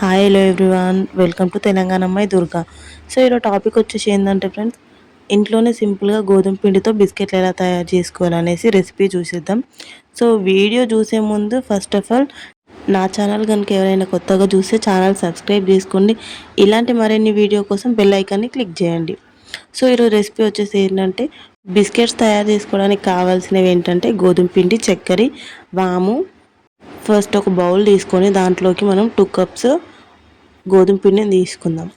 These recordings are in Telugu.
Hi hello everyone, welcome to Telangana అమ్మాయి దుర్గా. సో ఈరోజు టాపిక్ వచ్చేసి ఏంటంటే ఫ్రెండ్స్, ఇంట్లోనే సింపుల్గా గోధుమ పిండితో బిస్కెట్లు ఎలా తయారు చేసుకోవాలనేసి రెసిపీ చూసేద్దాం. సో వీడియో చూసే ముందు ఫస్ట్ ఆఫ్ ఆల్ నా ఛానల్ కనుక ఎవరైనా కొత్తగా చూస్తే ఛానల్ సబ్స్క్రైబ్ చేసుకోండి. ఇలాంటి మరిన్ని వీడియో కోసం బెల్ ఐకాన్ని క్లిక్ చేయండి. సో ఈరోజు రెసిపీ వచ్చేసి ఏంటంటే, బిస్కెట్స్ తయారు చేసుకోవడానికి కావాల్సినవి ఏంటంటే గోధుమ పిండి, చక్కెర, వాము. ఫస్ట్ ఒక బౌల్ తీసుకొని దాంట్లోకి మనం 2 కప్స్ గోధుమ పిండిని తీసుకుందాం.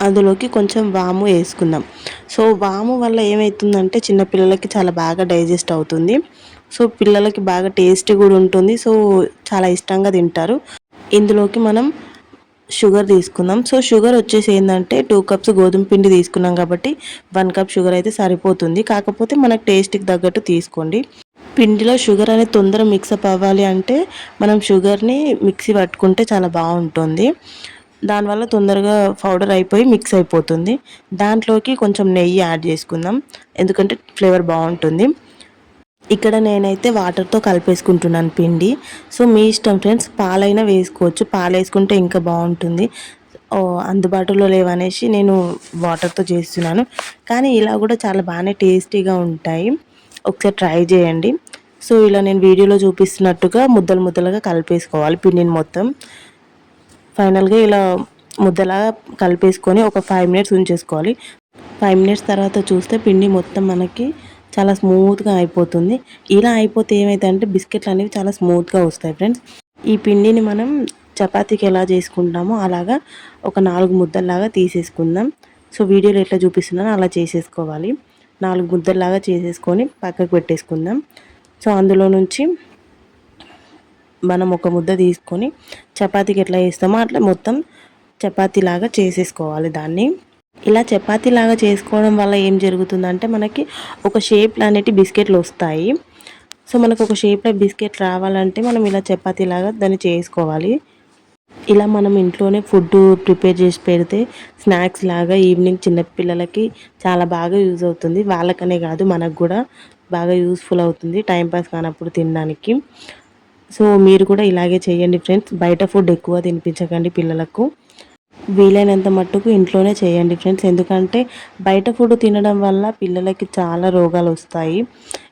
అందులోకి కొంచెం వాము వేసుకుందాం. సో వాము వల్ల ఏమవుతుందంటే చిన్నపిల్లలకి చాలా బాగా డైజెస్ట్ అవుతుంది. సో పిల్లలకి బాగా టేస్ట్ కూడా ఉంటుంది. సో చాలా ఇష్టంగా తింటారు. ఇందులోకి మనం షుగర్ తీసుకుందాం. సో షుగర్ వచ్చేసి ఏంటంటే 2 కప్స్ గోధుమ పిండి తీసుకున్నాం కాబట్టి 1 కప్ షుగర్ అయితే సరిపోతుంది. కాకపోతే మనకు టేస్ట్కి తగ్గట్టు తీసుకోండి. పిండిలో షుగర్ అనేది తొందర మిక్సప్ అవ్వాలి అంటే మనం షుగర్ని మిక్సీ పట్టుకుంటే చాలా బాగుంటుంది. దానివల్ల తొందరగా పౌడర్ అయిపోయి మిక్స్ అయిపోతుంది. దాంట్లోకి కొంచెం నెయ్యి యాడ్ చేసుకుందాం, ఎందుకంటే ఫ్లేవర్ బాగుంటుంది. ఇక్కడ నేనైతే వాటర్తో కలిపేసుకుంటున్నాను పిండి. సో మీ ఇష్టం ఫ్రెండ్స్, పాలైనా వేసుకోవచ్చు. పాలు వేసుకుంటే ఇంకా బాగుంటుంది. అందుబాటులో లేవనేసి నేను వాటర్తో చేస్తున్నాను, కానీ ఇలా కూడా చాలా బాగానే టేస్టీగా ఉంటాయి. ఒకసారి ట్రై చేయండి. సో ఇలా నేను వీడియోలో చూపిస్తున్నట్టుగా ముద్దలు ముద్దలుగా కలిపేసుకోవాలి పిండిని మొత్తం. ఫైనల్గా ఇలా ముద్దలాగా కలిపేసుకొని ఒక 5 మినిట్స్ ఉంచేసుకోవాలి. 5 మినిట్స్ తర్వాత చూస్తే పిండి మొత్తం మనకి చాలా స్మూత్గా అయిపోతుంది. ఇలా అయిపోతే ఏమైతే బిస్కెట్లు అనేవి చాలా స్మూత్గా వస్తాయి ఫ్రెండ్స్. ఈ పిండిని మనం చపాతీకి ఎలా చేసుకుంటామో అలాగా ఒక 4 ముద్దల్లాగా తీసేసుకుందాం. సో వీడియోలో ఎట్లా చూపిస్తున్నానో అలా చేసేసుకోవాలి. 4 ముద్దల్లాగా చేసేసుకొని పక్కకు పెట్టేసుకుందాం. సో అందులో నుంచి మనం ఒక ముద్ద తీసుకొని చపాతీకి ఎట్లా వేస్తామో అట్లా మొత్తం చపాతీలాగా చేసేసుకోవాలి దాన్ని. ఇలా చపాతీలాగా చేసుకోవడం వల్ల ఏం జరుగుతుందంటే మనకి ఒక షేప్లో అనేటి బిస్కెట్లు వస్తాయి. సో మనకు ఒక షేప్లో బిస్కెట్ రావాలంటే మనం ఇలా చపాతీలాగా దాన్ని చేసుకోవాలి. ఇలా మనం ఇంట్లోనే ఫుడ్ ప్రిపేర్ చేసి పెడితే స్నాక్స్ లాగా ఈవినింగ్ చిన్నపిల్లలకి చాలా బాగా యూజ్ అవుతుంది. వాళ్ళకనే కాదు మనకు కూడా బాగా యూస్ఫుల్ అవుతుంది టైంపాస్ కానప్పుడు తినడానికి. సో మీరు కూడా ఇలాగే చేయండి ఫ్రెండ్స్. బయట ఫుడ్ ఎక్కువ తినిపించకండి పిల్లలకు. వీలైనంత మట్టుకు ఇంట్లోనే చేయండి ఫ్రెండ్స్. ఎందుకంటే బయట ఫుడ్ తినడం వల్ల పిల్లలకి చాలా రోగాలు వస్తాయి.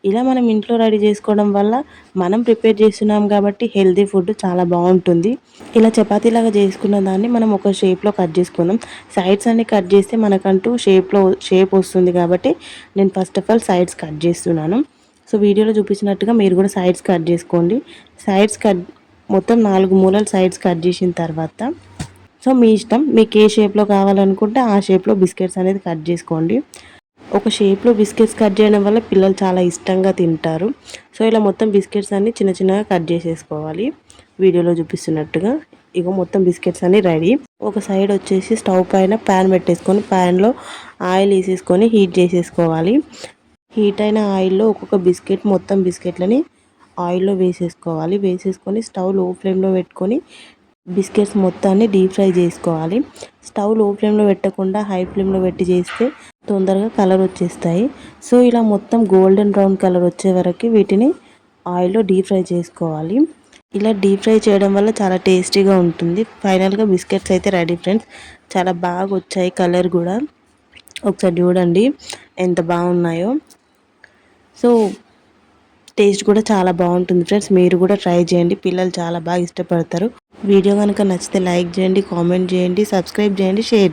ఇలా మనం ఇంట్లో రెడీ చేసుకోవడం వల్ల మనం ప్రిపేర్ చేస్తున్నాం కాబట్టి హెల్తీ ఫుడ్ చాలా బాగుంటుంది. ఇలా చపాతీలాగా చేసుకున్న దాన్ని మనం ఒక షేప్లో కట్ చేసుకుందాం. సైడ్స్ అన్ని కట్ చేస్తే మనకంటూ షేప్ వస్తుంది కాబట్టి నేను first of all sides cut చేస్తున్నాను. సో వీడియోలో చూపించినట్టుగా మీరు కూడా సైడ్స్ కట్ చేసుకోండి. సైడ్స్ కట్ మొత్తం 4 మూలలు సైడ్స్ కట్ చేసిన తర్వాత, సో మీ ఇష్టం, మీకు ఏ షేప్లో కావాలనుకుంటే ఆ షేప్లో బిస్కెట్స్ అనేది కట్ చేసుకోండి. ఒక షేప్లో బిస్కెట్స్ కట్ చేయడం వల్ల పిల్లలు చాలా ఇష్టంగా తింటారు. సో ఇలా మొత్తం బిస్కెట్స్ అన్ని చిన్న చిన్నగా కట్ చేసేసుకోవాలి వీడియోలో చూపిస్తున్నట్టుగా. ఇక మొత్తం బిస్కెట్స్ అన్ని రెడీ. ఒక సైడ్ వచ్చేసి స్టవ్ పైన ప్యాన్ పెట్టేసుకొని ప్యాన్లో ఆయిల్ వేసేసుకొని హీట్ చేసేసుకోవాలి. హీట్ అయిన ఆయిల్లో ఒక్కొక్క బిస్కెట్ మొత్తం బిస్కెట్లని ఆయిల్లో వేసేసుకోవాలి. వేసేసుకొని స్టవ్ లో ఫ్లేమ్లో పెట్టుకొని బిస్కెట్స్ మొత్తాన్ని డీప్ ఫ్రై చేసుకోవాలి. స్టవ్ లో ఫ్లేమ్లో పెట్టకుండా హై ఫ్లేమ్లో పెట్టి చేస్తే తొందరగా కలర్ వచ్చేస్తాయి. సో ఇలా మొత్తం గోల్డెన్ బ్రౌన్ కలర్ వచ్చే వరకు వీటిని ఆయిల్లో డీప్ ఫ్రై చేసుకోవాలి. ఇలా డీప్ ఫ్రై చేయడం వల్ల చాలా టేస్టీగా ఉంటుంది. ఫైనల్గా బిస్కెట్స్ అయితే రెడీ ఫ్రెండ్స్. చాలా బాగా వచ్చాయి, కలర్ కూడా ఒకసారి చూడండి ఎంత బాగున్నాయో. సో టేస్ట్ కూడా చాలా బాగుంటుంది ఫ్రెండ్స్. మీరు కూడా ట్రై చేయండి, పిల్లలు చాలా బాగా ఇష్టపడతారు. వీడియో కనుక నచ్చితే లైక్ చేయండి, కామెంట్ చేయండి, సబ్స్క్రైబ్ చేయండి, షేర్